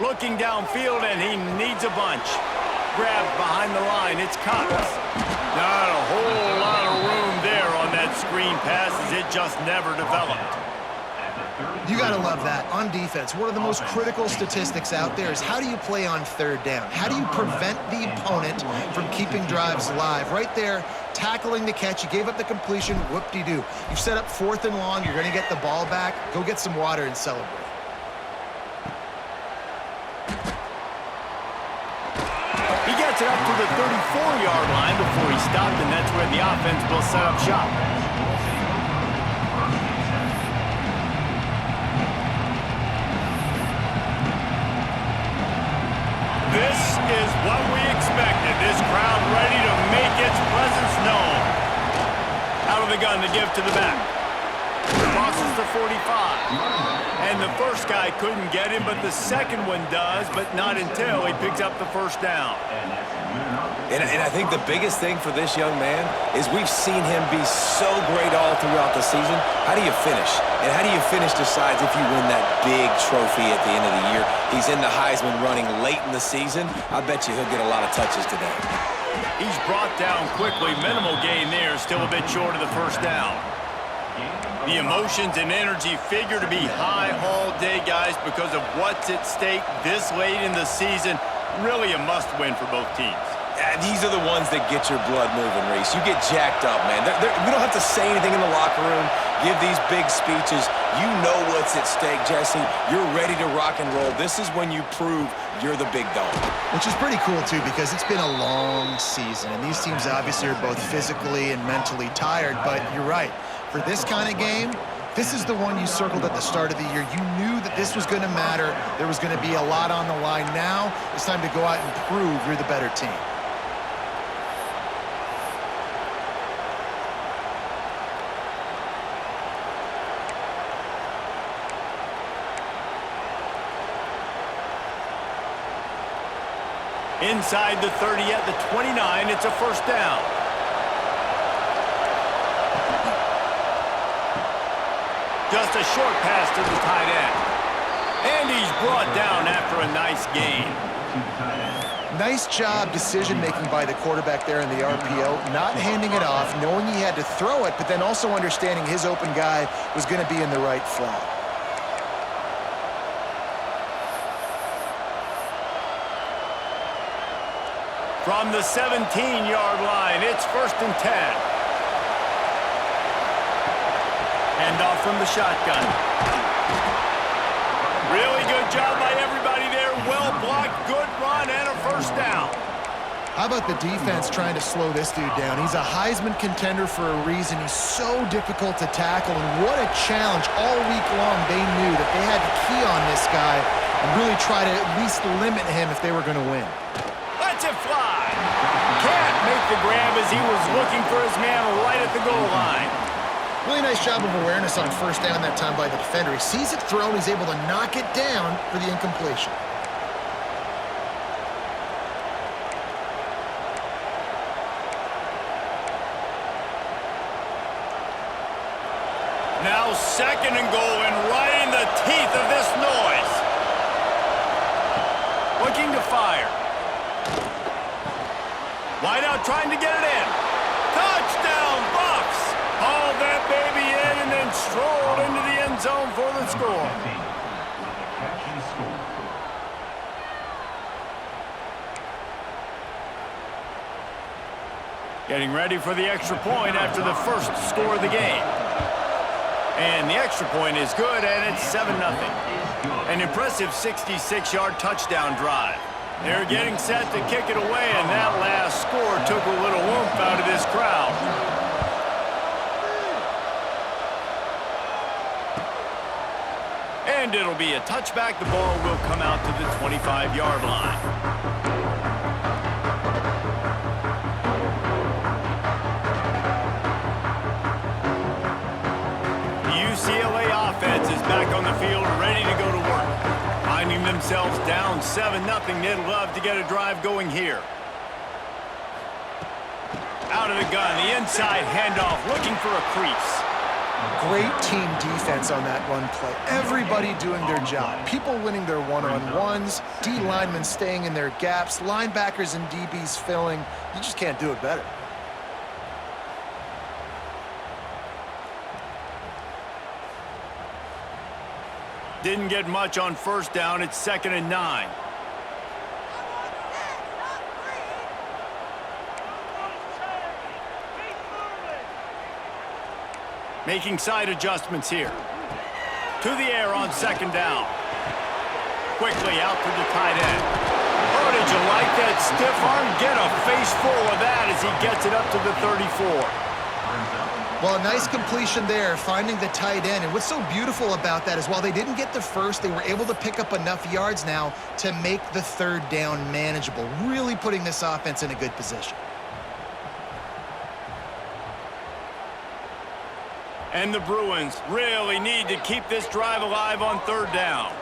Looking downfield, and he needs a bunch. Grabbed behind the line, it's Cox. Not a whole lot of room there on that screen pass as it just never developed. You got to love that. On defense, one of the most critical statistics out there is how do you play on third down? How do you prevent the opponent from keeping drives alive? Right there, tackling the catch. You gave up the completion. Whoop-de-doo. You've set up 4th and long. You're going to get the ball back. Go get some water and celebrate. He gets it up to the 34-yard line before he stopped, and that's where the offense will set up shop. This is what we expected. This crowd ready to make its presence known. Out of the gun to give to the back. Crosses the 45. And the first guy couldn't get him, but the second one does, but not until he picks up the first down. And I think the biggest thing for this young man is we've seen him be so great all throughout the season. How do you finish? And how do you finish decides if you win that big trophy at the end of the year. He's in the Heisman running late in the season. I bet you he'll get a lot of touches today. He's brought down quickly. Minimal gain there, still a bit short of the first down. The emotions and energy figure to be high all day, guys, because of what's at stake this late in the season. Really a must-win for both teams. These are the ones that get your blood moving, Reese. You get jacked up, man. We don't have to say anything in the locker room, give these big speeches. You know what's at stake, Jesse. You're ready to rock and roll. This is when you prove you're the big dog. Which is pretty cool, too, because it's been a long season, and these teams obviously are both physically and mentally tired, but you're right. For this kind of game, this is the one you circled at the start of the year. You knew that this was going to matter. There was going to be a lot on the line. Now it's time to go out and prove you're the better team. Inside the 30 at the 29, it's a first down. Just a short pass to the tight end. And he's brought down after a nice gain. Nice job decision-making by the quarterback there in the RPO, not handing it off, knowing he had to throw it, but then also understanding his open guy was going to be in the right flat. From the 17-yard line, it's 1st and 10. Hand off from the shotgun. Really good job by everybody there. Well blocked, good run, and a first down. How about the defense trying to slow this dude down? He's a Heisman contender for a reason. He's so difficult to tackle, and what a challenge. All week long, they knew that they had to key on this guy and really try to at least limit him if they were going to win. Lets it fly. Can't make the grab as he was looking for his man right at the goal line. Really nice job of awareness on first down that time by the defender. He sees it thrown, he's able to knock it down for the incompletion. Now 2nd and goal, and right in the teeth of this noise. Looking to fire. Wide out trying to get it in. Touchdown, Buffs! Hauled that baby in and then strolled into the end zone for the score. Getting ready for the extra point after the first score of the game. And the extra point is good, and it's 7-0. An impressive 66-yard touchdown drive. They're getting set to kick it away, and that last score took a little oomph out of this crowd. And it'll be a touchback. The ball will come out to the 25-yard line. The UCLA offense is back on the field, ready to go to work. Finding themselves down 7-0, they'd love to get a drive going here. Out of the gun, the inside handoff, looking for a crease. Great team defense on that run play. Everybody doing their job. People winning their one-on-ones, D linemen staying in their gaps, linebackers and DBs filling. You just can't do it better. Didn't get much on first down. It's 2nd and 9. Making side adjustments here. To the air on 2nd down. Quickly out to the tight end. Oh, did you like that stiff arm? Get a face full of that as he gets it up to the 34. Well, a nice completion there, finding the tight end. And what's so beautiful about that is while they didn't get the first, they were able to pick up enough yards now to make the 3rd down manageable, really putting this offense in a good position. And the Bruins really need to keep this drive alive on 3rd down.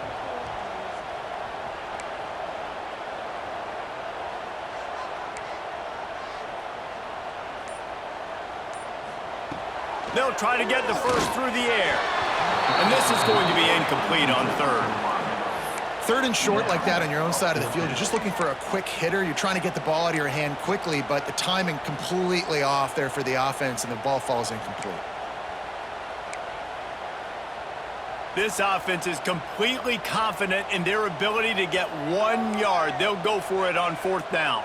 They'll try to get the first through the air. And this is going to be incomplete on 3rd. 3rd and short like that on your own side of the field, you're just looking for a quick hitter. You're trying to get the ball out of your hand quickly, but the timing completely off there for the offense, and the ball falls incomplete. This offense is completely confident in their ability to get 1 yard. They'll go for it on 4th down.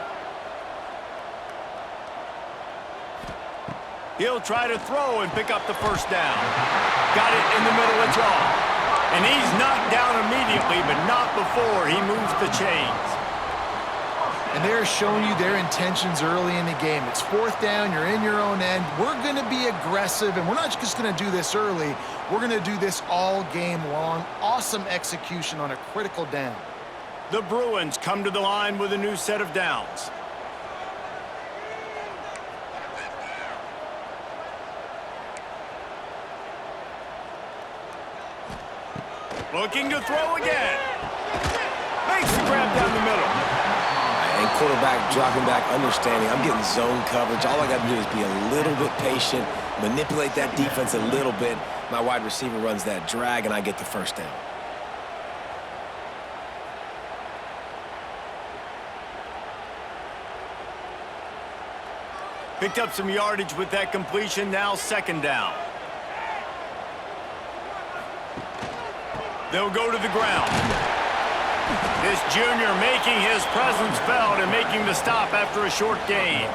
He'll try to throw and pick up the first down. Got it in the middle of jaw. And he's knocked down immediately, but not before he moves the chains. And they're showing you their intentions early in the game. It's 4th down, you're in your own end. We're going to be aggressive, and we're not just going to do this early. We're going to do this all game long. Awesome execution on a critical down. The Bruins come to the line with a new set of downs. Looking to throw again. Makes the grab down the middle. And quarterback dropping back, understanding. I'm getting zone coverage. All I got to do is be a little bit patient, manipulate that defense a little bit. My wide receiver runs that drag, and I get the first down. Picked up some yardage with that completion. Now 2nd down. They'll go to the ground. This junior making his presence felt and making the stop after a short gain.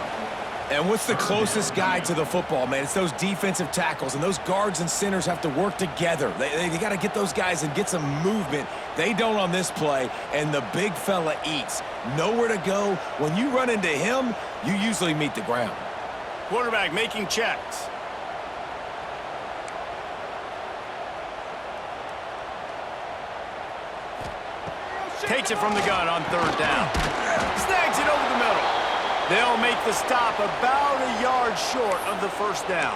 And what's the closest guy to the football, man? It's those defensive tackles, and those guards and centers have to work together. They got to get those guys and get some movement. They don't on this play, and the big fella eats. Nowhere to go. When you run into him, you usually meet the ground. Quarterback making checks. Takes it from the gun on 3rd down. Snags it over the middle. They'll make the stop about a yard short of the first down.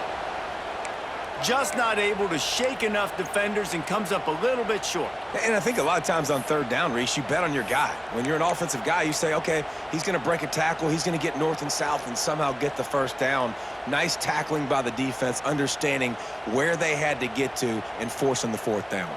Just not able to shake enough defenders and comes up a little bit short. And I think a lot of times on 3rd down, Reese, you bet on your guy. When you're an offensive guy, you say, okay, he's going to break a tackle, he's going to get north and south and somehow get the first down. Nice tackling by the defense, understanding where they had to get to and forcing the 4th down.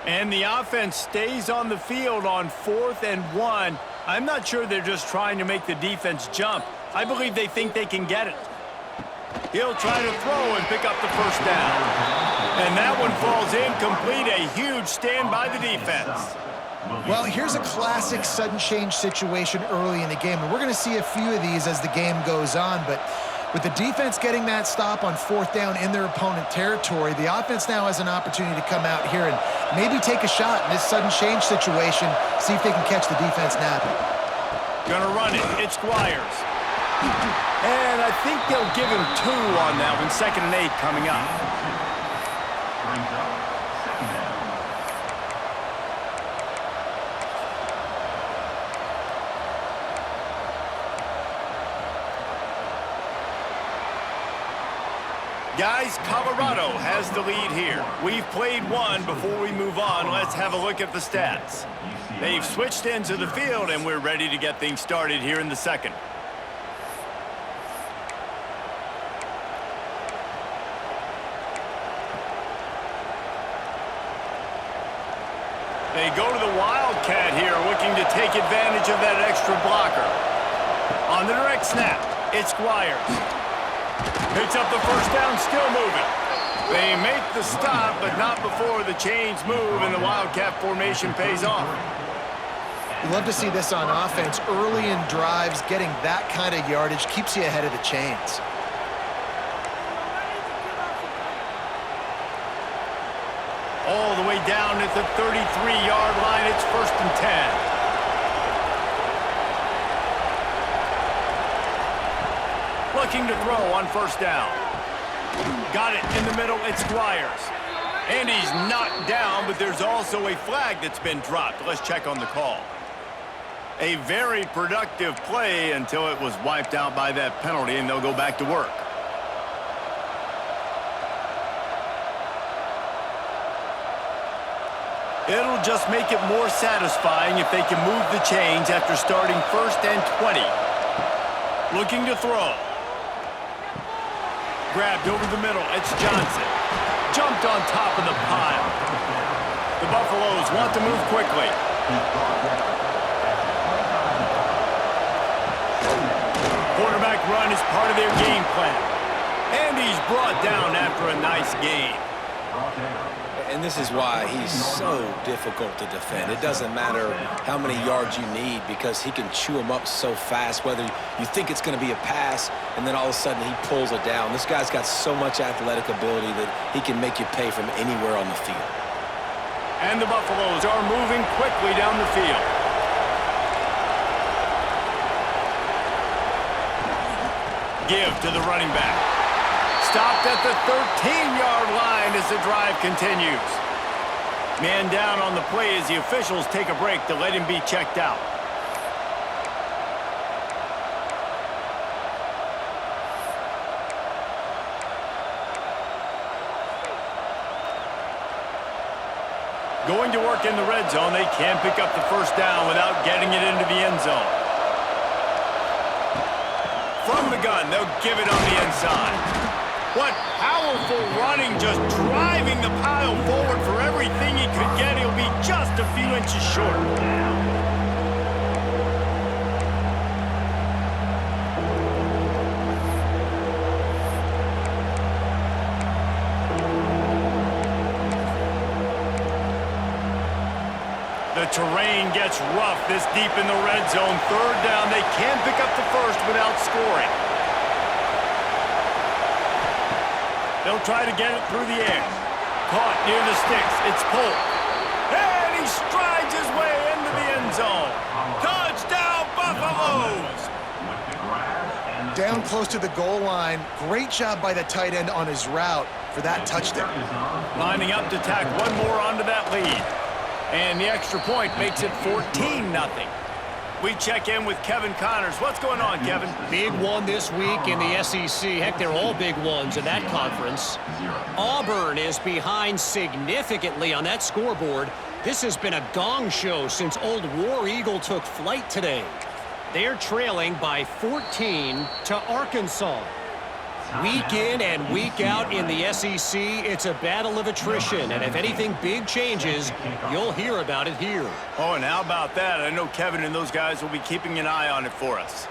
And the offense stays on the field on 4th and 1. I'm not sure they're just trying to make the defense jump. I believe they think they can get it. He'll try to throw and pick up the first down. And that one falls incomplete. A huge stand by the defense. Well, here's a classic sudden change situation early in the game. And we're going to see a few of these as the game goes on. But with the defense getting that stop on 4th down in their opponent territory, the offense now has an opportunity to come out here and maybe take a shot in this sudden change situation, see if they can catch the defense napping. Gonna run it. It's Squires. And I think they'll give him 2 on that one. 2nd and 8 coming up. Guys, Colorado has the lead here. We've played one. Before we move on, let's have a look at the stats. They've switched ends of the field, and we're ready to get things started here in the second. They go to the Wildcat here, looking to take advantage of that extra blocker. On the direct snap, it's Squires. Picks up the first down, still moving. They make the stop, but not before the chains move and the Wildcat formation pays off. You love to see this on offense. Early in drives, getting that kind of yardage keeps you ahead of the chains. All the way down at the 33-yard line, it's 1st and 10. Looking to throw on 1st down. Got it in the middle, it's Squires. And he's knocked down, but there's also a flag that's been dropped. Let's check on the call. A very productive play until it was wiped out by that penalty, and they'll go back to work. It'll just make it more satisfying if they can move the chains after starting 1st and 20. Looking to throw. Grabbed over the middle, it's Johnson. Jumped on top of the pile. The Buffaloes want to move quickly. Quarterback run is part of their game plan. And he's brought down after a nice gain. And this is why he's so difficult to defend. It doesn't matter how many yards you need because he can chew them up so fast, whether you think it's going to be a pass and then all of a sudden he pulls it down. This guy's got so much athletic ability that he can make you pay from anywhere on the field. And the Buffaloes are moving quickly down the field. Give to the running back. Stopped at the 13-yard line as the drive continues. Man down on the play as the officials take a break to let him be checked out. Going to work in the red zone, they can't pick up the 1st down without getting it into the end zone. From the gun, they'll give it on the inside. What powerful running, just driving the pile forward for everything he could get. He'll be just a few inches short. The terrain gets rough this deep in the red zone. 3rd down, they can't pick up the 1st without scoring. They'll try to get it through the air. Caught near the sticks. It's Polk. And he strides his way into the end zone. Touchdown, Buffaloes! Down close to the goal line. Great job by the tight end on his route for that touchdown. Lining up to tack one more onto that lead. And the extra point makes it 14-0. We check in with Kevin Connors. What's going on, Kevin? Big one this week in the SEC. Heck, they're all big ones in that conference. Auburn is behind significantly on that scoreboard. This has been a gong show since old War Eagle took flight today. They're trailing by 14 to Arkansas. Week in and week out in the SEC, it's a battle of attrition, and if anything big changes, you'll hear about it here. Oh, and how about that? I know Kevin and those guys will be keeping an eye on it for us.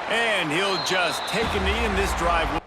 And he'll just take a knee in this drive.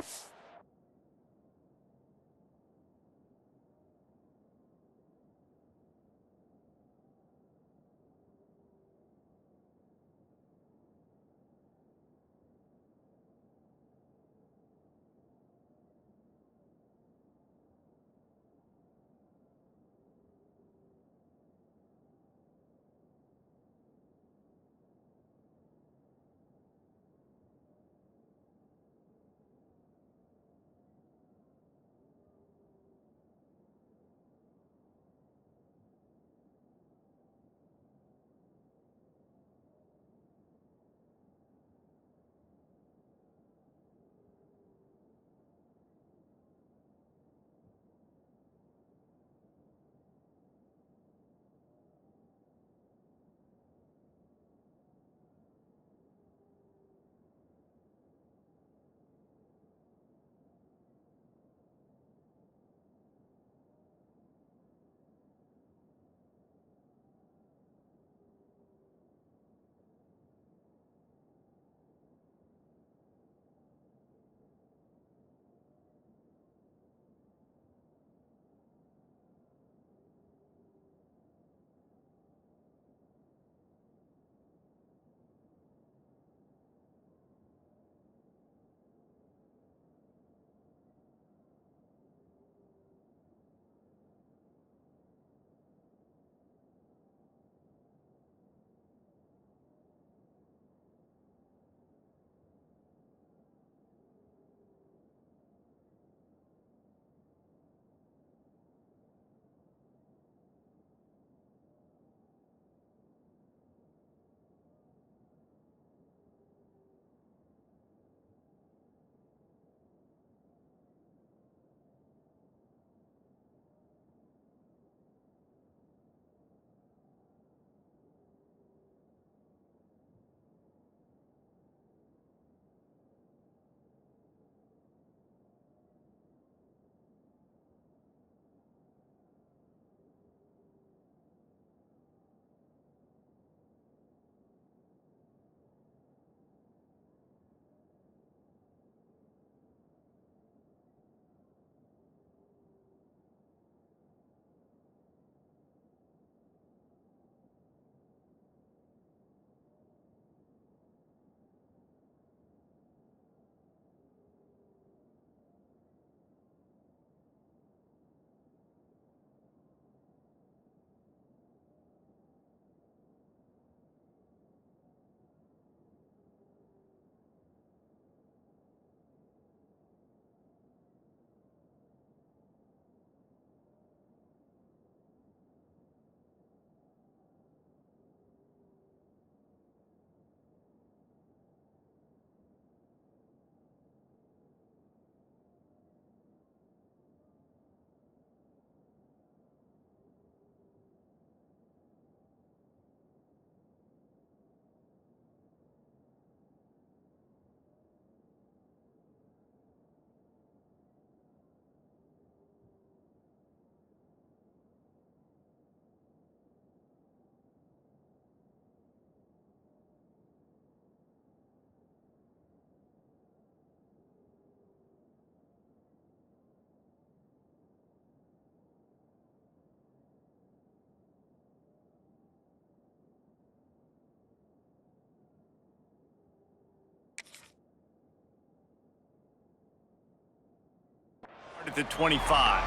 at the 25.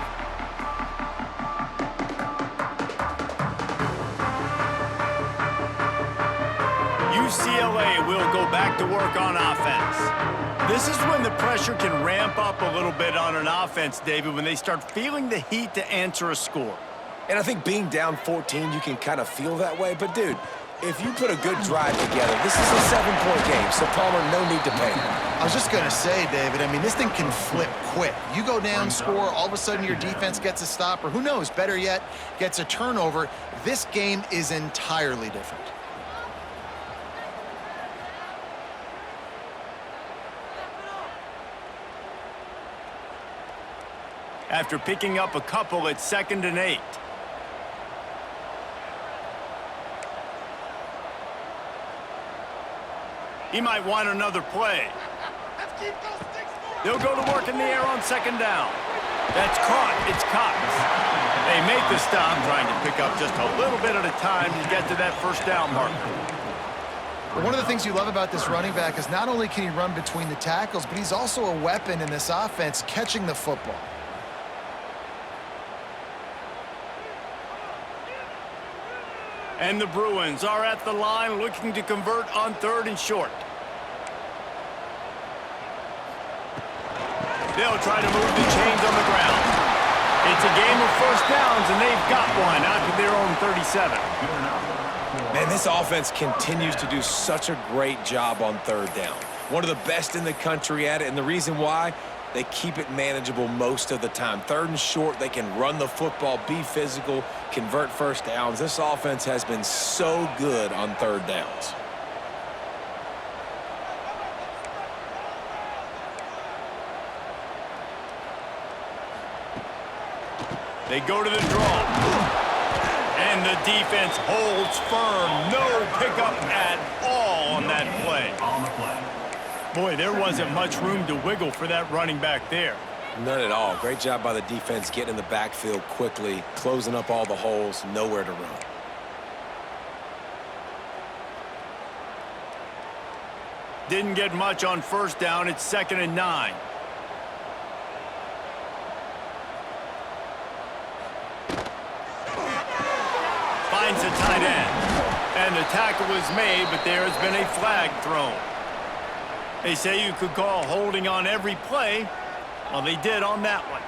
UCLA will go back to work on offense. This is when the pressure can ramp up a little bit on an offense, David, when they start feeling the heat to answer a score. And I think being down 14, you can kind of feel that way. But, dude, if you put a good drive together, this is a 7-point game, so Palmer, no need to panic. I was just going to say, David, I mean, this thing can flip quick. You go down, score, all of a sudden your defense gets a stop, or who knows, better yet, gets a turnover. This game is entirely different. After picking up a couple, it's 2nd and 8. He might want another play. They'll go to work in the air on 2nd down. That's caught. It's Cox. They make the stop, trying to pick up just a little bit at a time to get to that 1st down marker. But one of the things you love about this running back is not only can he run between the tackles, but he's also a weapon in this offense catching the football. And the Bruins are at the line looking to convert on 3rd and short. They'll try to move the chains on the ground. It's a game of 1st downs, and they've got one out to their own 37. Man, this offense continues to do such a great job on 3rd down. One of the best in the country at it, and the reason why, they keep it manageable most of the time. 3rd and short, they can run the football, be physical, convert 1st downs. This offense has been so good on 3rd downs. They go to the draw. And the defense holds firm. No pickup at all on that play. Boy, there wasn't much room to wiggle for that running back there. None at all. Great job by the defense getting in the backfield quickly, closing up all the holes, nowhere to run. Didn't get much on 1st down. It's 2nd and 9. Finds a tight end. And the tackle is made, but there has been a flag thrown. They say you could call holding on every play. Well, they did on that one.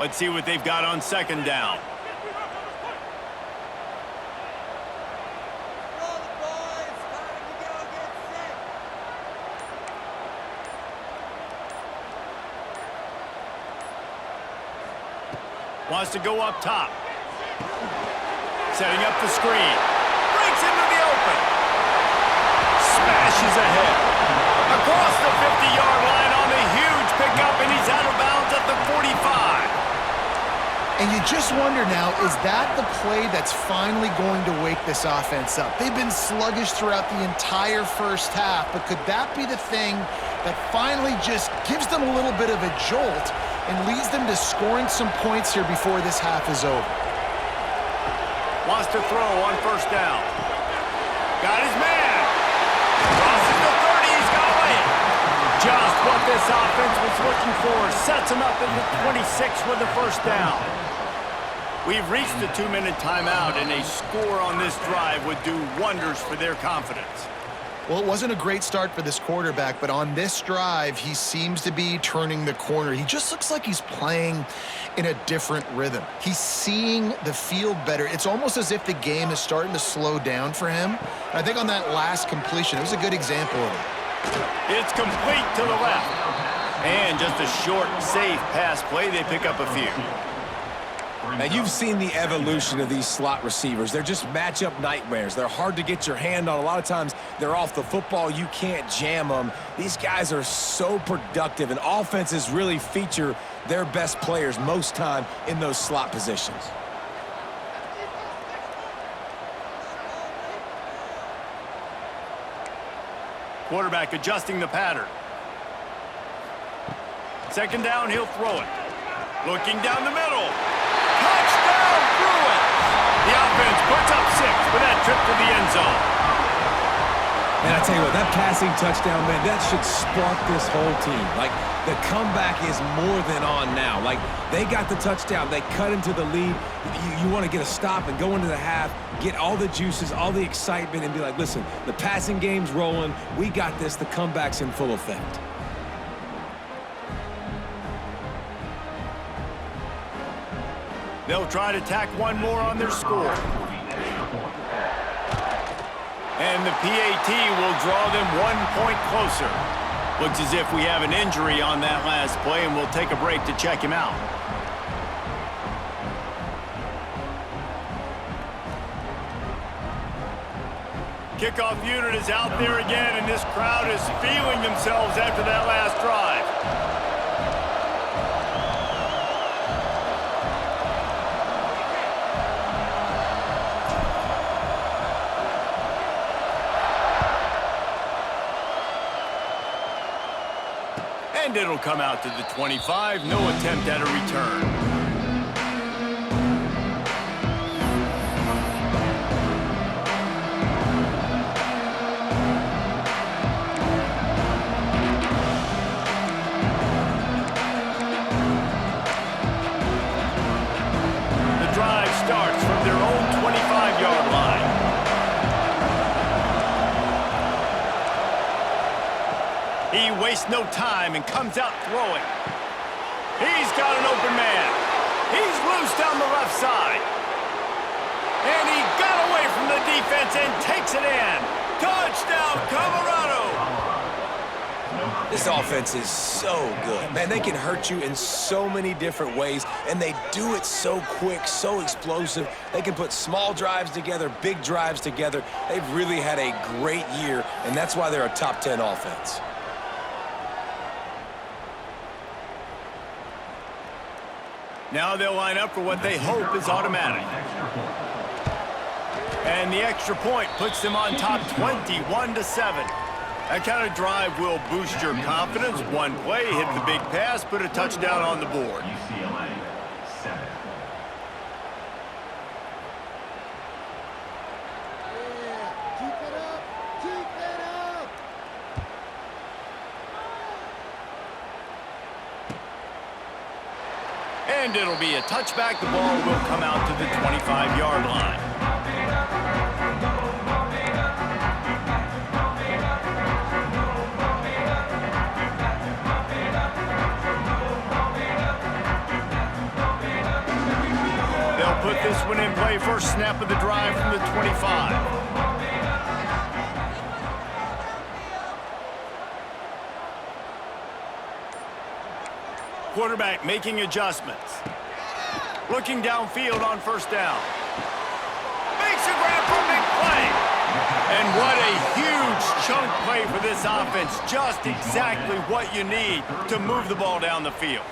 Let's see what they've got on 2nd down. Wants to go up top. Setting up the screen. Breaks into the open. Smashes ahead. Across the 50-yard line on the huge pickup, and he's out of bounds at the 45. And you just wonder now, is that the play that's finally going to wake this offense up? They've been sluggish throughout the entire 1st half, but could that be the thing that finally just gives them a little bit of a jolt and leads them to scoring some points here before this half is over? Wants to throw on 1st down. Got his man. Crosses the 30. He's got away. Just what this offense was looking for. Sets him up at the 26 with the 1st down. We've reached the 2-minute timeout, and a score on this drive would do wonders for their confidence. Well, it wasn't a great start for this quarterback, but on this drive, he seems to be turning the corner. He just looks like he's playing in a different rhythm. He's seeing the field better. It's almost as if the game is starting to slow down for him. I think on that last completion, it was a good example of it. It's complete to the left. And just a short, safe pass play. They pick up a few. Now, you've seen the evolution of these slot receivers. They're just matchup nightmares. They're hard to get your hand on. A lot of times, they're off the football. You can't jam them. These guys are so productive, and offenses really feature their best players most time in those slot positions. Quarterback adjusting the pattern. 2nd down, he'll throw it. Looking down the middle. Touchdown, Bruins! The offense puts up 6 with that trip to the end zone. And I tell you what, that passing touchdown, man, that should spark this whole team. Like, the comeback is more than on now. Like, they got the touchdown. They cut into the lead. You want to get a stop and go into the half, get all the juices, all the excitement, and be like, listen, the passing game's rolling. We got this. The comeback's in full effect. They'll try to tack one more on their score. And the PAT will draw them 1 point closer. Looks as if we have an injury on that last play, and we'll take a break to check him out. Kickoff unit is out there again, and this crowd is feeling themselves after that last drive. And it'll come out to the 25. No attempt at a return. The drive starts from their own 25-yard line. He wastes no time and comes out throwing. He's got an open man. He's loose down the left side. And he got away from the defense and takes it in. Touchdown, Colorado! This offense is so good. Man, they can hurt you in so many different ways, and they do it so quick, so explosive. They can put small drives together, big drives together. They've really had a great year, and that's why they're a top 10 offense. Now they'll line up for what they hope is automatic. And the extra point puts them on top 21-7. That kind of drive will boost your confidence. One play, hit the big pass, put a touchdown on the board. And it'll be a touchback. The ball will come out to the 25-yard line. They'll put this one in play. First snap of the drive from the 25. Quarterback making adjustments. Looking downfield on first down. Makes a grab for a big play. And what a huge chunk play for this offense. Just exactly what you need to move the ball down the field.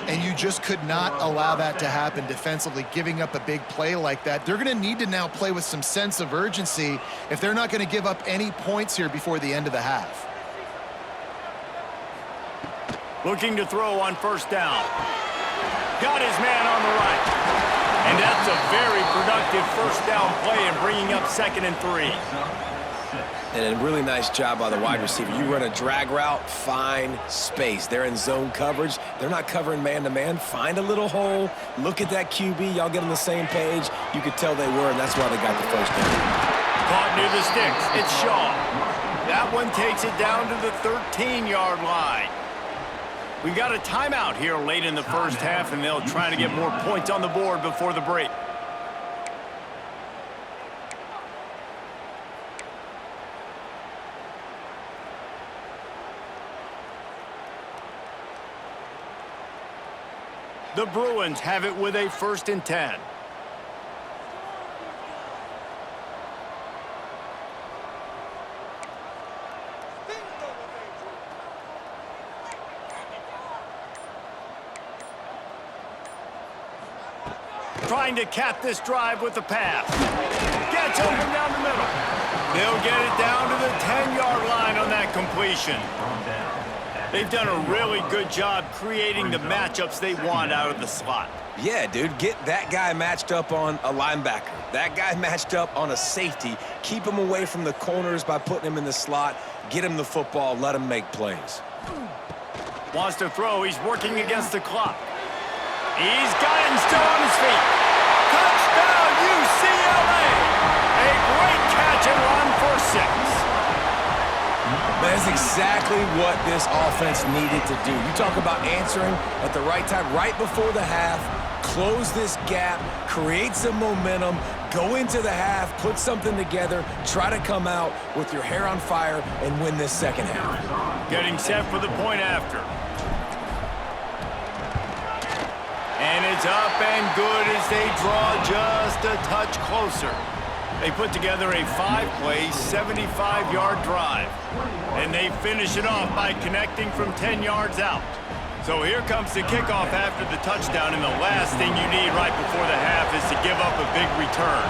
And you just could not allow that to happen defensively, giving up a big play like that. They're going to need to now play with some sense of urgency if they're not going to give up any points here before the end of the half. Looking to throw on first down. Got his man on the right. And that's a very productive first down play and bringing up 2nd and 3. And a really nice job by the wide receiver. You run a drag route, find space. They're in zone coverage. They're not covering man-to-man. Find a little hole. Look at that QB. Y'all get on the same page. You could tell they were, and that's why they got the first down. Caught near the sticks. It's Shaw. That one takes it down to the 13-yard line. We've got a timeout here late in the first half, and they'll try to get more points on the board before the break. The Bruins have it with a 1st and 10. Trying to cap this drive with the pass. Gets open down the middle. They'll get it down to the 10-yard line on that completion. They've done a really good job creating the matchups they want out of the slot. Yeah, dude, get that guy matched up on a linebacker. That guy matched up on a safety. Keep him away from the corners by putting him in the slot. Get him the football. Let him make plays. Wants to throw. He's working against the clock. He's got him still on his feet. Touchdown, UCLA! A great catch and run for 6. That's exactly what this offense needed to do. You talk about answering at the right time, right before the half, close this gap, create some momentum, go into the half, put something together, try to come out with your hair on fire and win this second half. Getting set for the point after. And it's up and good as they draw just a touch closer. They put together a 5-play, 75-yard drive. And they finish it off by connecting from 10 yards out. So here comes the kickoff after the touchdown, and the last thing you need right before the half is to give up a big return.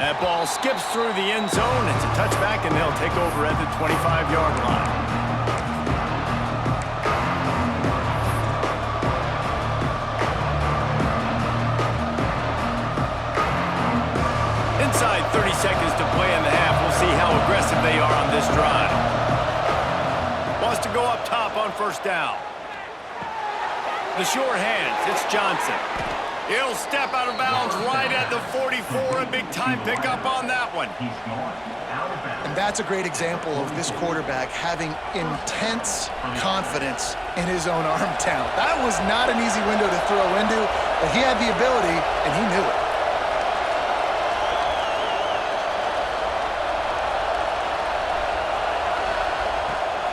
That ball skips through the end zone. It's a touchback, and they'll take over at the 25-yard line. Inside 30 seconds to play in the half. We'll see how aggressive they are on this drive. Wants to go up top on first down. The short hands. It's Johnson. He'll step out of bounds right at the 44. A big-time pickup on that one. And that's a great example of this quarterback having intense confidence in his own arm talent. That was not an easy window to throw into, but he had the ability, and he knew it.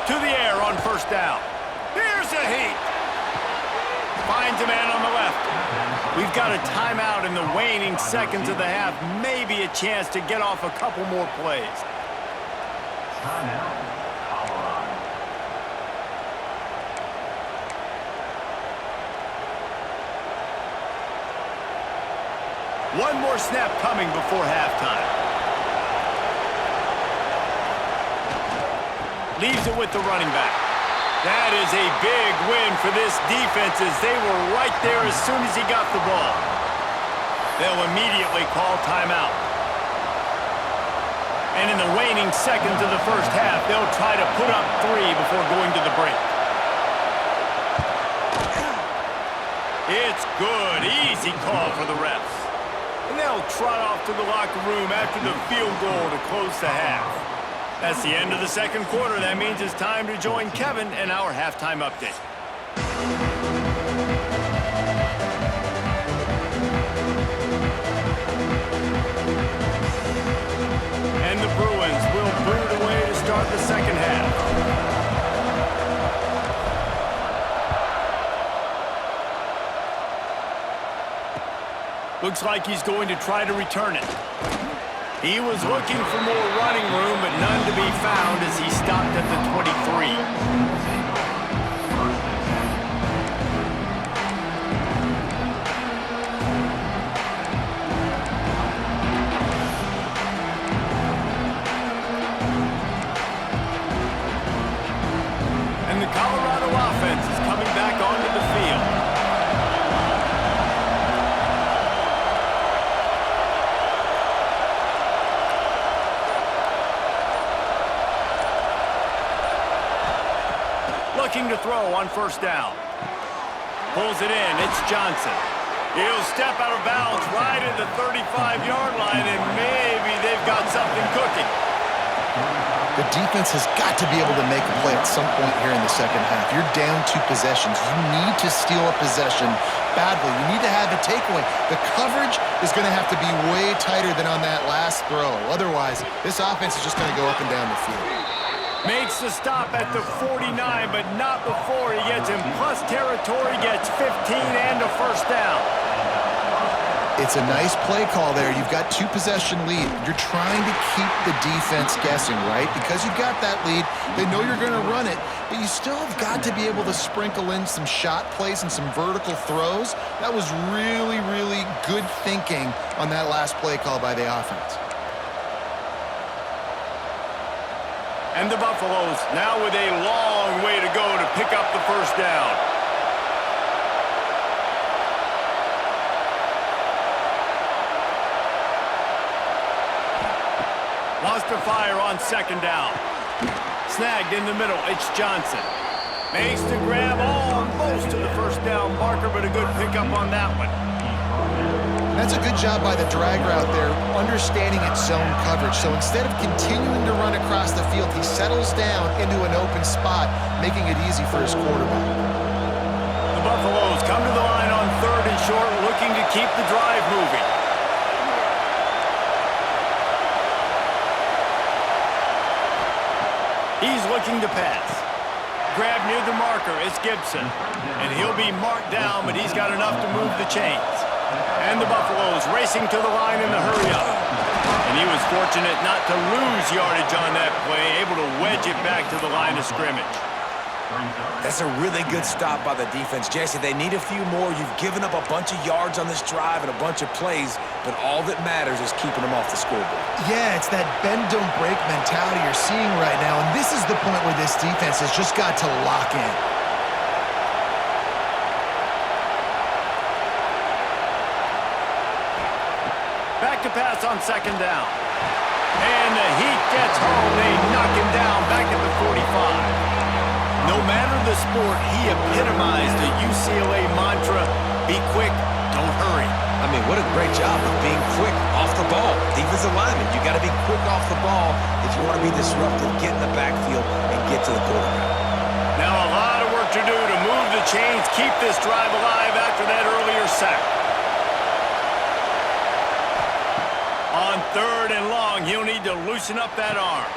To the air on first down. Here's a heat. Finds a man on the left. We've got a timeout in the waning seconds of the half. Maybe a chance to get off a couple more plays. One more snap coming before halftime. Leaves it with the running back. That is a big win for this defense as they were right there as soon as he got the ball. They'll immediately call timeout. And in the waning seconds of the first half, they'll try to put up 3 before going to the break. It's good. Easy call for the refs. And they'll trot off to the locker room after the field goal to close the half. That's the end of the second quarter. That means it's time to join Kevin in our halftime update. And the Bruins will boot it away to start the second half. Looks like he's going to try to return it. He was looking for more running room, but none to be found as he stopped at the 23. And the Colorado offense is coming back onto the field. Looking to throw on first down. Pulls it in. It's Johnson. He'll step out of bounds right at the 35-yard line, and maybe they've got something cooking. The defense has got to be able to make a play at some point here in the second half. You're down 2 possessions. You need to steal a possession badly. You need to have a takeaway. The coverage is going to have to be way tighter than on that last throw. Otherwise, this offense is just going to go up and down the field. Makes the stop at the 49, but not before he gets in plus territory, gets 15 and a first down. It's a nice play call there. You've got 2-possession lead. You're trying to keep the defense guessing, right? Because you've got that lead, they know you're going to run it, but you still have got to be able to sprinkle in some shot plays and some vertical throws. That was really, really good thinking on that last play call by the offense. And the Buffaloes now with a long way to go to pick up the first down. Wants to fire on second down. Snagged in the middle. It's Johnson. Makes the grab almost to the first down marker, but a good pickup on that one. That's a good job by the drag route there, understanding its zone coverage. So instead of continuing to run across the field, he settles down into an open spot, making it easy for his quarterback. The Buffaloes come to the line on third and short, looking to keep the drive moving. He's looking to pass. Grab near the marker, it's Gibson. And he'll be marked down, but he's got enough to move the chains. And the Buffaloes racing to the line in the hurry-up. And he was fortunate not to lose yardage on that play, able to wedge it back to the line of scrimmage. That's a really good stop by the defense. Jesse, they need a few more. You've given up a bunch of yards on this drive and a bunch of plays, but all that matters is keeping them off the scoreboard. Yeah, it's that bend, don't break mentality you're seeing right now, and this is the point where this defense has just got to lock in. Back to pass on second down. And the heat gets home. They knock him down back at the 45. No matter the sport, he epitomized the UCLA mantra, be quick, don't hurry. I mean, what a great job of being quick off the ball. Defensive lineman, you got to be quick off the ball if you want to be disruptive, get in the backfield, and get to the quarterback. Now a lot of work to do to move the chains, keep this drive alive after that earlier sack. On third and long, he'll need to loosen up that arm.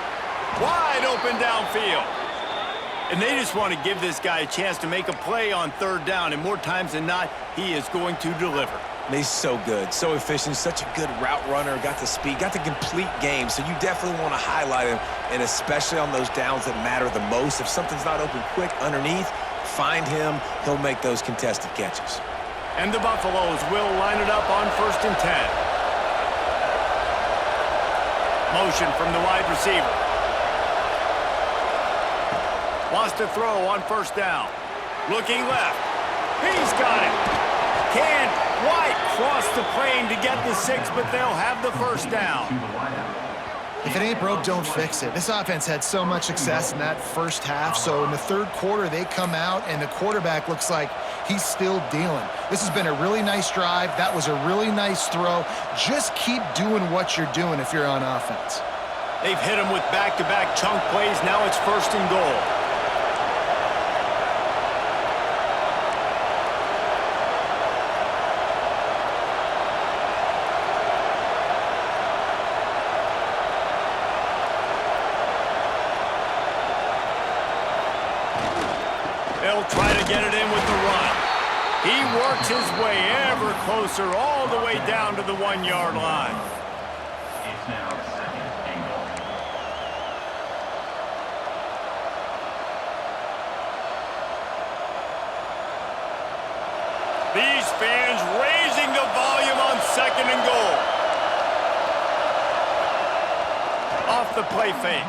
Wide open downfield. And they just want to give this guy a chance to make a play on third down, and more times than not, he is going to deliver. He's so good, so efficient, such a good route runner, got the speed, got the complete game, so you definitely want to highlight him, and especially on those downs that matter the most. If something's not open quick underneath, find him, he'll make those contested catches. And the Buffaloes will line it up on 1st and 10. Motion from the wide receiver. Wants to throw on 1st down. Looking left. He's got it. Can't quite cross the plane to get the 6, but they'll have the 1st down. If it ain't broke, don't fix it. This offense had so much success in that first half, so in the third quarter, they come out, and the quarterback looks like he's still dealing. This has been a really nice drive. That was a really nice throw. Just keep doing what you're doing if you're on offense. They've hit him with back-to-back chunk plays. Now it's 1st and goal. They'll try to get it in with the run. He works his way ever closer all the way down to the 1-yard line. It's now 2nd and goal. These fans raising the volume on 2nd and goal. Off the play fake.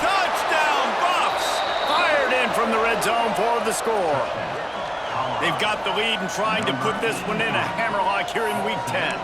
Touchdown, Buffs! Fired in from the red zone for the score. They've got the lead and trying to put this one in a hammerlock here in Week 10.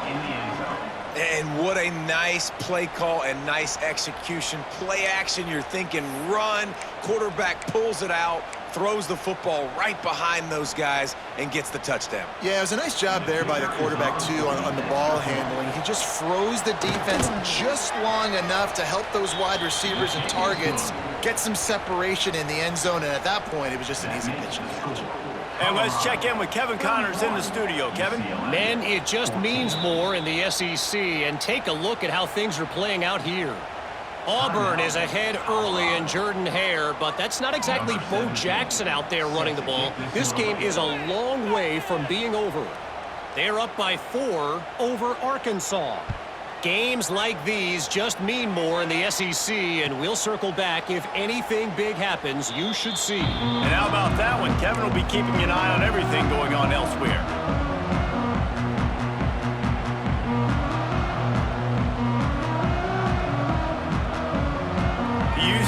And what a nice play call and nice execution. Play action, you're thinking run. Quarterback pulls it out, throws the football right behind those guys, and gets the touchdown. Yeah, it was a nice job there by the quarterback, too, on the ball handling. He just froze the defense just long enough to help those wide receivers and targets get some separation in the end zone, and at that point, it was just an easy pitch and catch. And let's check in with Kevin Connors in the studio. Kevin? Men, it just means more in the SEC, and take a look at how things are playing out here. Auburn is ahead early in Jordan-Hare, but that's not exactly Bo Jackson out there running the ball. This game is a long way from being over. They're up by 4 over Arkansas. Games like these just mean more in the SEC, and we'll circle back. If anything big happens, you should see. And how about that one? Kevin will be keeping an eye on everything going on elsewhere.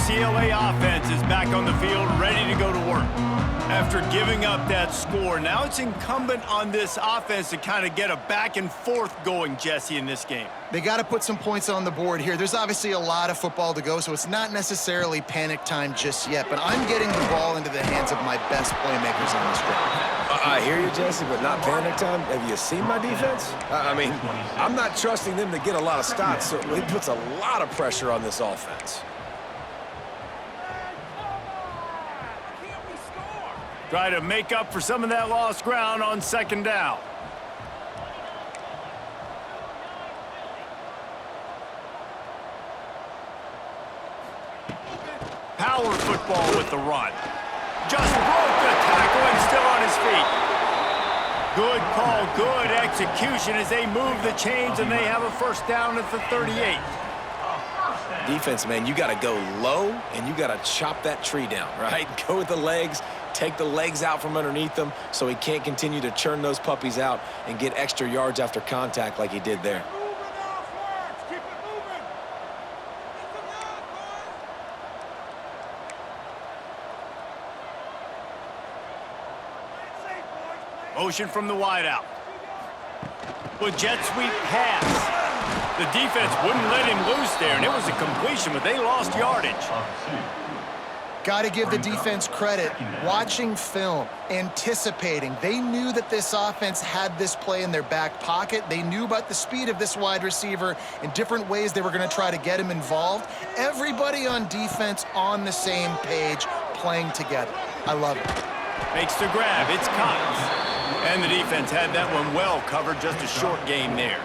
UCLA offense is back on the field, ready to go to work. After giving up that score, now it's incumbent on this offense to kind of get a back and forth going, Jesse, in this game. They got to put some points on the board here. There's obviously a lot of football to go, so it's not necessarily panic time just yet, but I'm getting the ball into the hands of my best playmakers on this drive. I hear you, Jesse, but not panic time. Have you seen my defense? I mean, I'm not trusting them to get a lot of stops, so it puts a lot of pressure on this offense. Try to make up for some of that lost ground on second down. Power football with the run. Just broke the tackle and still on his feet. Good call, good execution as they move the chains and they have a first down at the 38. Defense, man, you got to go low and you got to chop that tree down, right? Go with the legs, take the legs out from underneath them so he can't continue to churn those puppies out and get extra yards after contact like he did there. Motion from the wideout. With jet sweep pass. The defense wouldn't let him loose there, and it was a completion, but they lost yardage. Got to give the defense credit. Watching film, anticipating. They knew that this offense had this play in their back pocket. They knew about the speed of this wide receiver and different ways they were going to try to get him involved. Everybody on defense on the same page, playing together. I love it. Makes the grab. It's Cox. And the defense had that one well covered. Just a short gain there.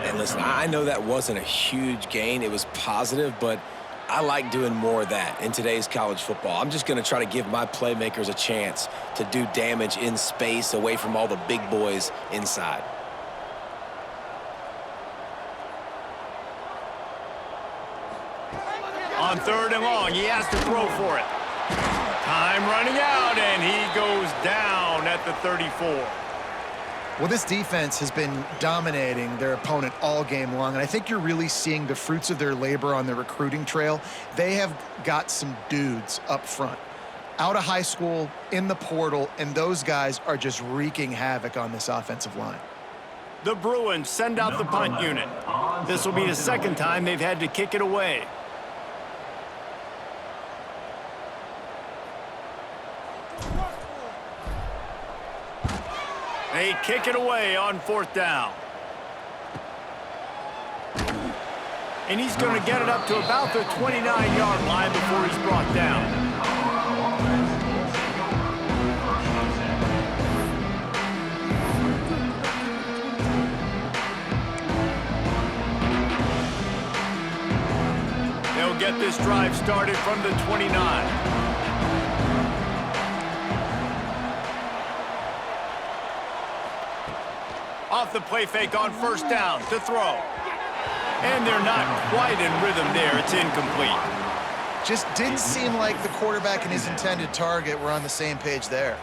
And listen, I know that wasn't a huge gain. It was positive, but I like doing more of that in today's college football. I'm just going to try to give my playmakers a chance to do damage in space away from all the big boys inside. On third and long, he has to throw for it. Time running out, and he goes down at the 34. Well, this defense has been dominating their opponent all game long, and I think you're really seeing the fruits of their labor on the recruiting trail. They have got some dudes up front, out of high school, in the portal, and those guys are just wreaking havoc on this offensive line. The Bruins send out the punt unit. This will be the second time they've had to kick it away. They kick it away on fourth down. And he's going to get it up to about the 29-yard line before he's brought down. They'll get this drive started from the 29. Off the play fake on first down to throw. And they're not quite in rhythm there. It's incomplete. Just didn't seem like the quarterback and his intended target were on the same page there.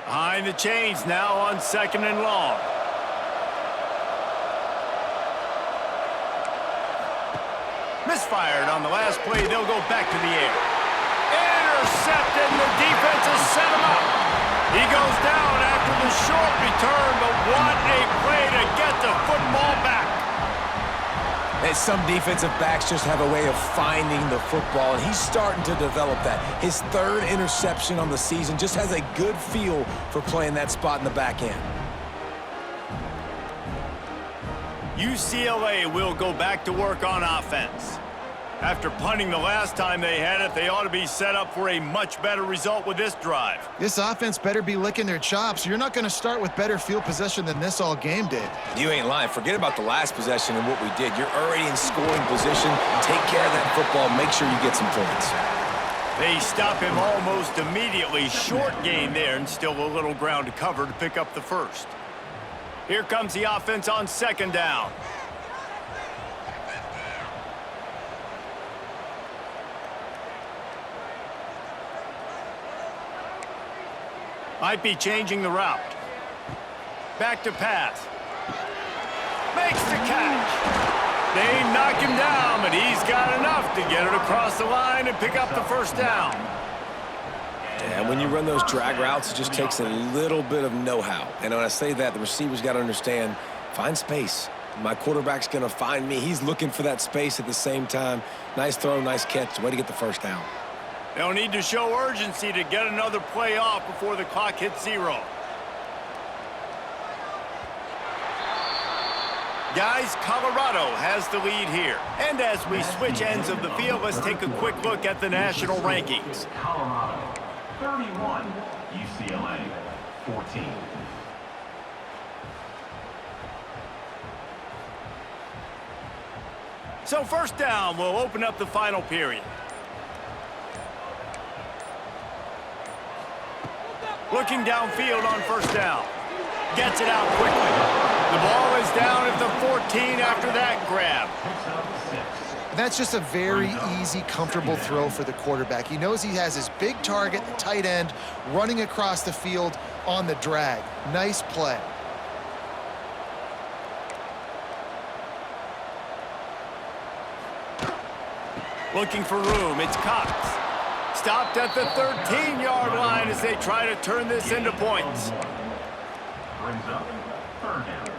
Behind the chains now on second and long. Misfired on the last play. They'll go back to the air. Intercepted. The defense has set him up. He goes down after the short return, but what a play to get the football back. And some defensive backs just have a way of finding the football, and he's starting to develop that. His third interception on the season, just has a good feel for playing that spot in the back end. UCLA will go back to work on offense. After punting the last time they had it, they ought to be set up for a much better result with this drive. This offense better be licking their chops. You're not going to start with better field possession than this all game did. You ain't lying. Forget about the last possession and what we did. You're already in scoring position. Take care of that football. Make sure you get some points. They stop him almost immediately. Short gain there, and still a little ground to cover to pick up the first. Here comes the offense on second down. Might be changing the route. Back to pass. Makes the catch. They knock him down, but he's got enough to get it across the line and pick up the first down. And when you run those drag routes, it just takes a little bit of know-how. And when I say that, the receiver's got to understand, find space. My quarterback's going to find me. He's looking for that space at the same time. Nice throw, nice catch. Way to get the first down. They'll need to show urgency to get another play off before the clock hits 0. Guys, Colorado has the lead here. And as we switch ends of the field, let's take a quick look at the national rankings. Colorado, 31. UCLA, 14. So first down, we'll open up the final period. Looking downfield on first down. Gets it out quickly. The ball is down at the 14 after that grab. That's just a very easy, comfortable throw for the quarterback. He knows he has his big target, the tight end, running across the field on the drag. Nice play. Looking for room, it's Cox. Stopped at the 13-yard line as they try to turn this into points. Brings up third down.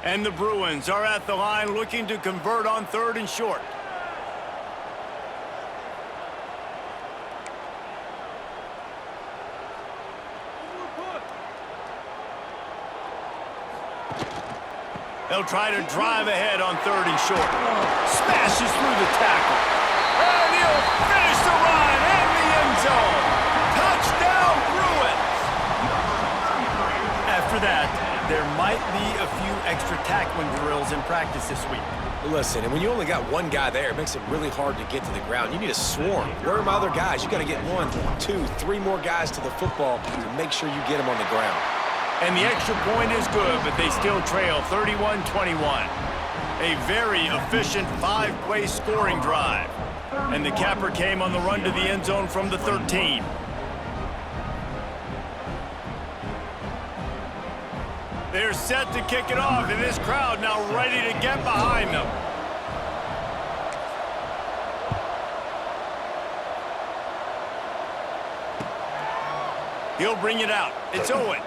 And the Bruins are at the line looking to convert on 3rd and short. They'll try to drive ahead on 3rd and short. Smashes through the tackle. And he'll finish the run in the end zone. Touchdown, Bruins! After that, there might be a few extra tackling drills in practice this week. Listen, and when you only got one guy there, it makes it really hard to get to the ground. You need a swarm. Where are my other guys? You got to get 1, 2, 3 more guys to the football to make sure you get them on the ground. And the extra point is good, but they still trail 31-21. A very efficient 5-play scoring drive. And the capper came on the run to the end zone from the 13. They're set to kick it off, and this crowd now ready to get behind them. He'll bring it out. It's Owen.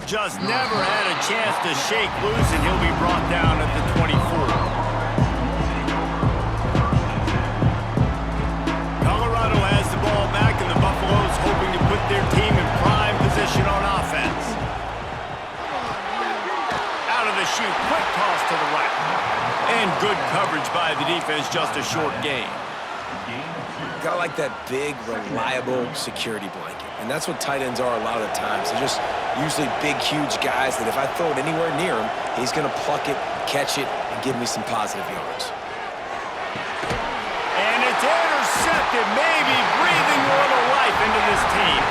Just never had a chance to shake loose, and he'll be brought down at the 24. Colorado has the ball back, and the Buffaloes hoping to put their team in prime position on offense. Out of the chute, quick toss to the right. And good coverage by the defense, just a short gain. Got like that big, reliable security blanket. And that's what tight ends are a lot of the times. They're just usually big, huge guys that if I throw it anywhere near him, he's going to pluck it, catch it, and give me some positive yards. And it's intercepted, maybe breathing a little life into this team.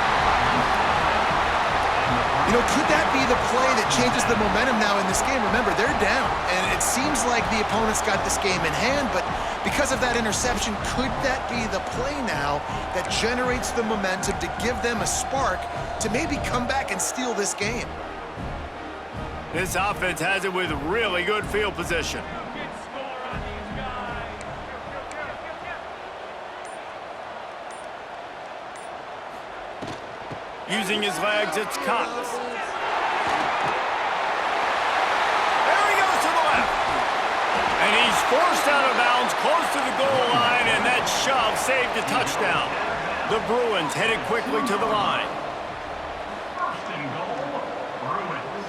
You know, could that be the play that changes the momentum now in this game? Remember, they're down, and it seems like the opponent's got this game in hand, but because of that interception, could that be the play now that generates the momentum to give them a spark to maybe come back and steal this game? This offense has it with really good field position. Using his legs, it's Cox. There he goes to the left. And he's forced out of bounds close to the goal line, and that shove saved a touchdown. The Bruins headed quickly to the line. First and goal, Bruins.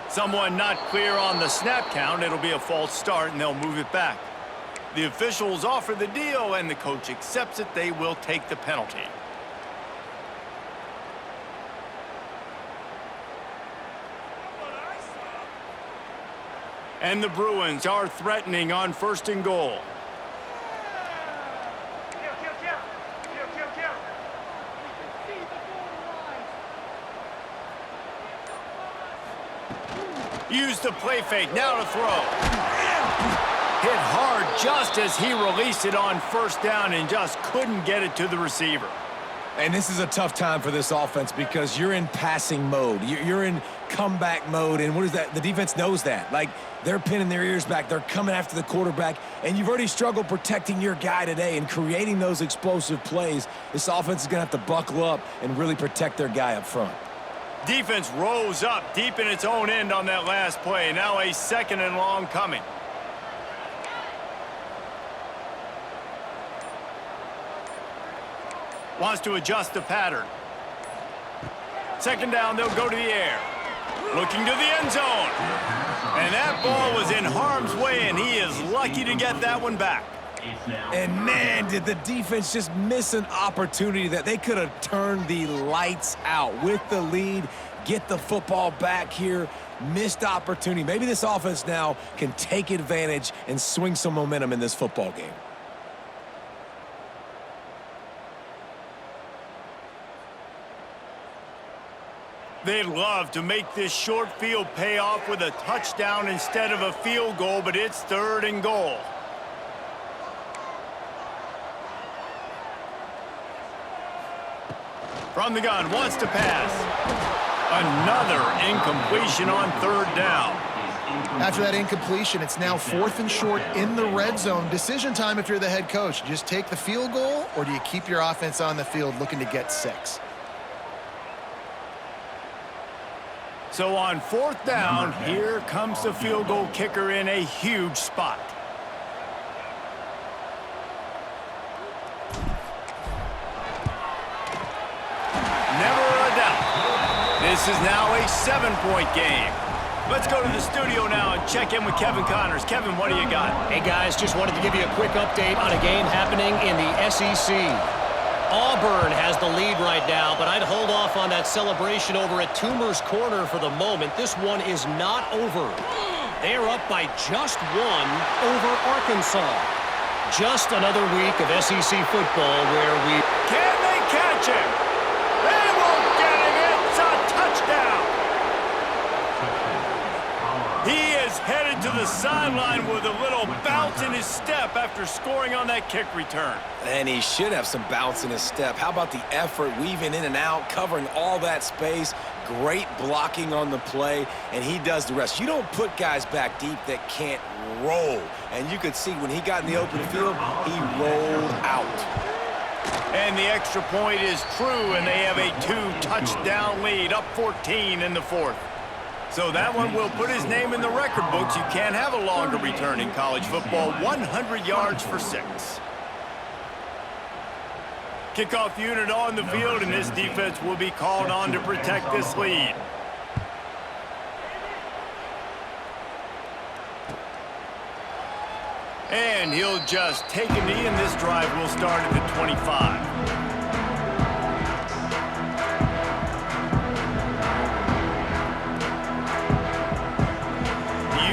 Someone not clear on the snap count. It'll be a false start, and they'll move it back. The officials offer the deal, and the coach accepts it. They will take the penalty. And the Bruins are threatening on first and goal. Use the play fake, now to throw. Hit hard just as he released it on first down and just couldn't get it to the receiver. And this is a tough time for this offense because you're in passing mode. You're in comeback mode, and what is that? The defense knows that. Like, they're pinning their ears back. They're coming after the quarterback, and you've already struggled protecting your guy today and creating those explosive plays. This offense is going to have to buckle up and really protect their guy up front. Defense rose up deep in its own end on that last play. Now a 2nd and long coming. Wants to adjust the pattern. 2nd down, they'll go to the air. Looking to the end zone. And that ball was in harm's way, and he is lucky to get that one back. And, man, did the defense just miss an opportunity that they could have turned the lights out with the lead, get the football back here. Missed opportunity. Maybe this offense now can take advantage and swing some momentum in this football game. They'd love to make this short field pay off with a touchdown instead of a field goal, but it's 3rd and goal. From the gun, wants to pass. Another incompletion on 3rd down. After that incompletion, it's now 4th and short in the red zone. Decision time if you're the head coach. Just take the field goal, or do you keep your offense on the field looking to get 6? So on 4th down, here comes the field goal kicker in a huge spot. Never a doubt. This is now a 7-point game. Let's go to the studio now and check in with Kevin Connors. Kevin, what do you got? Hey, guys, just wanted to give you a quick update on a game happening in the SEC. Auburn has the lead right now, but I'd hold off on that celebration over at Toomer's Corner for the moment. This one is not over. They are up by just 1 over Arkansas. Just another week of SEC football where we... Can they catch him? They won't get him. It's a touchdown. He is headed to the sideline with a little bounce in his step after scoring on that kick return. And he should have some bounce in his step. How about the effort, weaving in and out, covering all that space, great blocking on the play, and he does the rest. You don't put guys back deep that can't roll. And you could see when he got in the open field, he rolled out. And the extra point is true, and they have a 2-touchdown lead, up 14 in the 4th. So that one will put his name in the record books. You can't have a longer return in college football. 100 yards for 6. Kickoff unit on the field, and this defense will be called on to protect this lead. And he'll just take a knee, and this drive will start at the 25.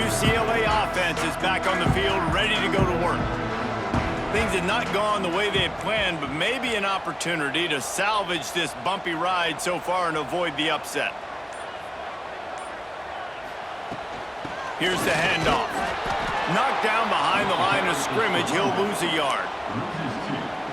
UCLA offense is back on the field, ready to go to work. Things had not gone the way they had planned, but maybe an opportunity to salvage this bumpy ride so far and avoid the upset. Here's the handoff. Knocked down behind the line of scrimmage, he'll lose a yard.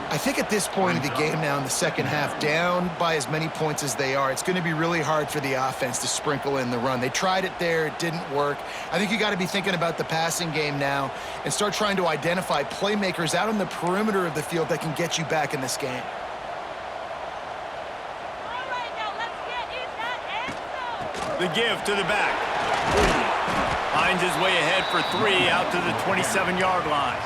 I think at this point of the game now in the second half, down by as many points as they are, it's going to be really hard for the offense to sprinkle in the run. They tried it there. It didn't work. I think you got to be thinking about the passing game now and start trying to identify playmakers out on the perimeter of the field that can get you back in this game. The give to the back. Finds his way ahead for 3 out to the 27-yard line.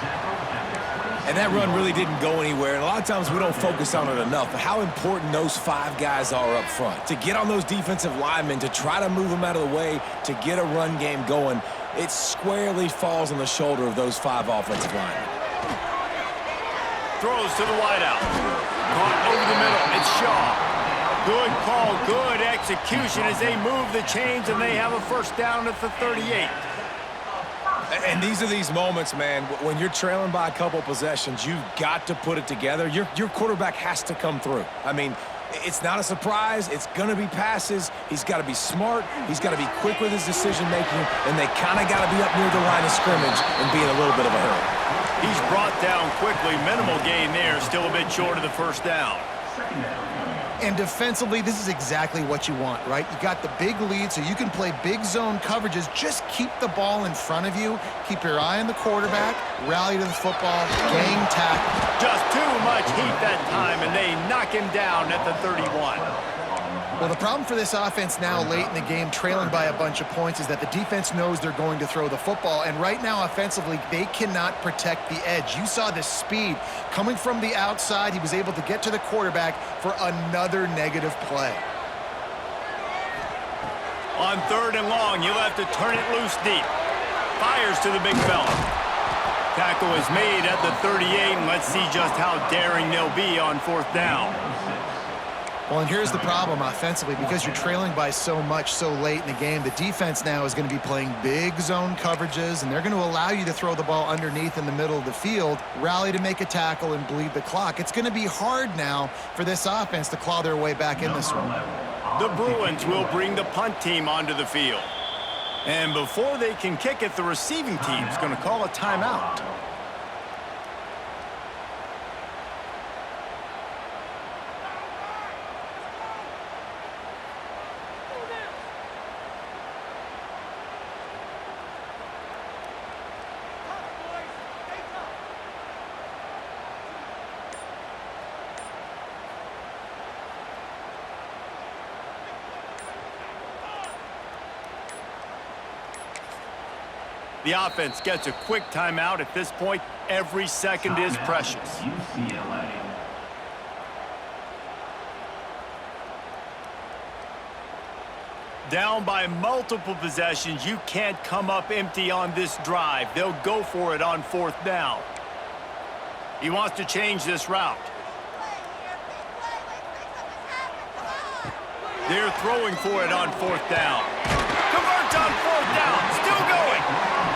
And that run really didn't go anywhere. And a lot of times we don't focus on it enough. But how important those 5 guys are up front. To get on those defensive linemen, to try to move them out of the way, to get a run game going, it squarely falls on the shoulder of those 5 offensive linemen. Throws to the wideout. Caught over the middle. It's Shaw. Good call, good execution as they move the chains, and they have a first down at the 38. And these are these moments, man, when you're trailing by a couple possessions, you've got to put it together. Your quarterback has to come through. I mean, It's not a surprise. It's going to be passes. He's got to be smart. He's got to be quick with his decision-making, and they kind of got to be up near the line of scrimmage and be in a little bit of a hurry. He's brought down quickly. Minimal gain there. Still a bit short of the first down. And defensively, this is exactly what you want, right? You got the big lead, so you can play big zone coverages. Just keep the ball in front of you. Keep your eye on the quarterback. Rally to the football. Gang tackle. Just too much heat that time, and they knock him down at the 31. Well, the problem for this offense now late in the game, trailing by a bunch of points, is that the defense knows they're going to throw the football. And right now, offensively, they cannot protect the edge. You saw the speed coming from the outside. He was able to get to the quarterback for another negative play. On 3rd and long, you'll have to turn it loose deep. Fires to the big fella. Tackle is made at the 38, and let's see just how daring they'll be on 4th down. Well, and here's the problem offensively, because you're trailing by so much so late in the game, the defense now is going to be playing big zone coverages, and they're going to allow you to throw the ball underneath in the middle of the field, rally to make a tackle, and bleed the clock. It's going to be hard now for this offense to claw their way back in this one. The Bruins will bring the punt team onto the field. And before they can kick it, the receiving team's going to call a timeout. The offense gets a quick timeout. At this point, every second is precious. UCLA. Down by multiple possessions, you can't come up empty on this drive. They'll go for it on 4th down. He wants to change this route. They're throwing for it on 4th down. Converts on 4th down. Still going.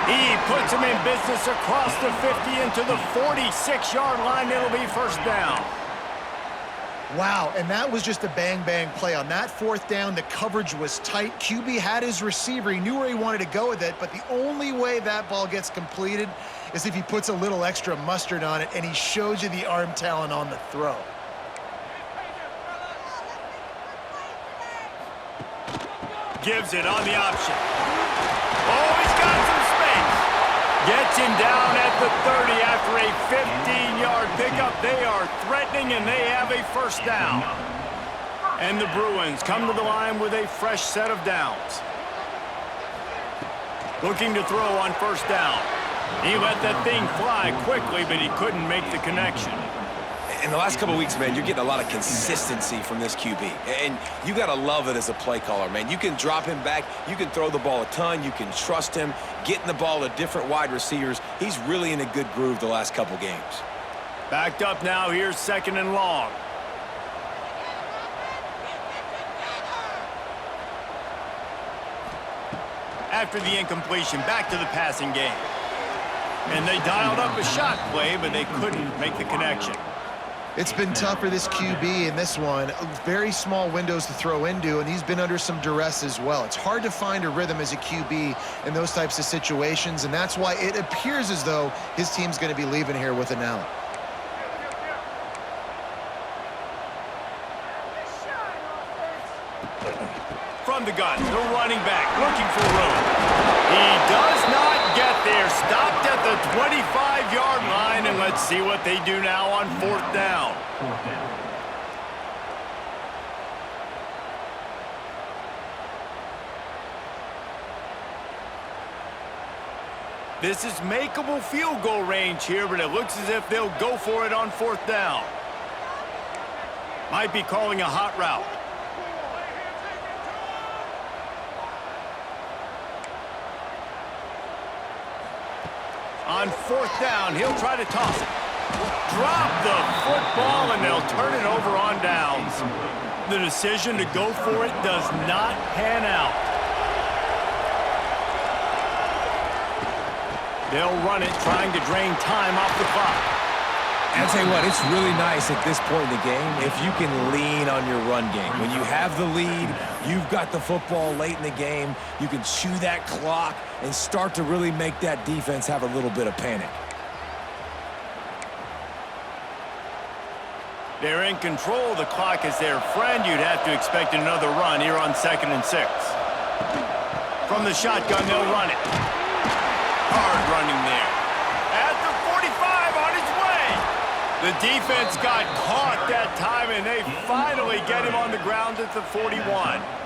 He puts him in business across the 50 into the 46-yard line. It'll be 1st down. Wow, and that was just a bang-bang play. On that 4th down, the coverage was tight. QB had his receiver. He knew where he wanted to go with it, but the only way that ball gets completed is if he puts a little extra mustard on it, and he shows you the arm talent on the throw. Gives it on the option. Oh, he's got some space. Gets him down at the 30 after a 15-yard pickup. They are threatening, and they have a 1st down. And the Bruins come to the line with a fresh set of downs. Looking to throw on 1st down. He let that thing fly quickly, but he couldn't make the connection. In the last couple of weeks, man, you're getting a lot of consistency from this QB. And you got to love it as a play caller, man. You can drop him back. You can throw the ball a ton. You can trust him, getting the ball to different wide receivers. He's really in a good groove the last couple games. Backed up now. Here's 2nd and long. After the incompletion, back to the passing game. And they dialed up a shot play, but they couldn't make the connection. It's been tough for this QB in this one. Very small windows to throw into, and he's been under some duress as well. It's hard to find a rhythm as a QB in those types of situations, and that's why it appears as though his team's going to be leaving here with an L. From the gun, the running back looking for room. He does not get there. Stopped at the 25-yard line, and let's see what they do now on 4th down. 4th down. This is makeable field goal range here, but it looks as if they'll go for it on 4th down. Might be calling a hot route. On 4th down, he'll try to toss it. Drop the football, and they'll turn it over on downs. The decision to go for it does not pan out. They'll run it, trying to drain time off the clock. And I'll tell you what, it's really nice at this point in the game if you can lean on your run game. When you have the lead, you've got the football late in the game, you can chew that clock and start to really make that defense have a little bit of panic. They're in control. The clock is their friend. You'd have to expect another run here on 2nd and 6. From the shotgun, they'll run it. Hard running there. At the 45, on his way. The defense got caught that time, and they finally get him on the ground at the 41.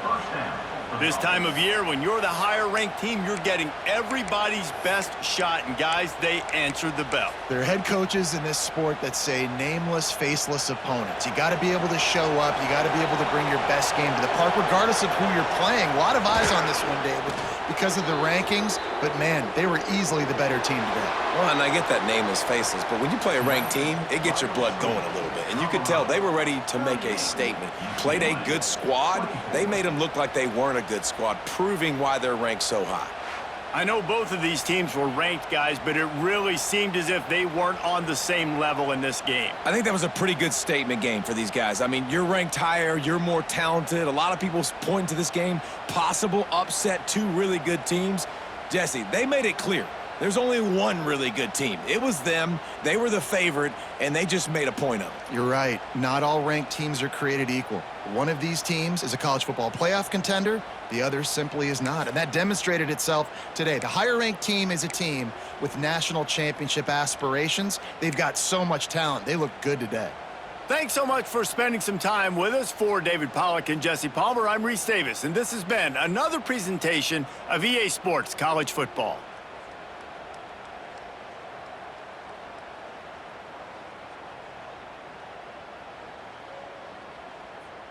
First down. This time of year, when you're the higher-ranked team, you're getting everybody's best shot, and guys, they answered the bell. There are head coaches in this sport that say nameless, faceless opponents. You got to be able to show up. You got to be able to bring your best game to the park, regardless of who you're playing. A lot of eyes on this one, David, because of the rankings. But, man, they were easily the better team today. Well, and I get that nameless, faceless, but when you play a ranked team, it gets your blood going a little bit. And you could tell they were ready to make a statement. Played a good squad. They made them look like they weren't a good squad, proving why they're ranked so high. I know both of these teams were ranked, guys, but it really seemed as if they weren't on the same level in this game. I think that was a pretty good statement game for these guys. I mean, you're ranked higher, you're more talented. A lot of people point to this game, possible upset, two really good teams. Jesse, they made it clear. There's only one really good team. It was them. They were the favorite, and they just made a point of it. You're right. Not all ranked teams are created equal. One of these teams is a college football playoff contender. The other simply is not, and that demonstrated itself today. The higher-ranked team is a team with national championship aspirations. They've got so much talent. They look good today. Thanks so much for spending some time with us. For David Pollack and Jesse Palmer, I'm Reese Davis, and this has been another presentation of EA Sports College Football.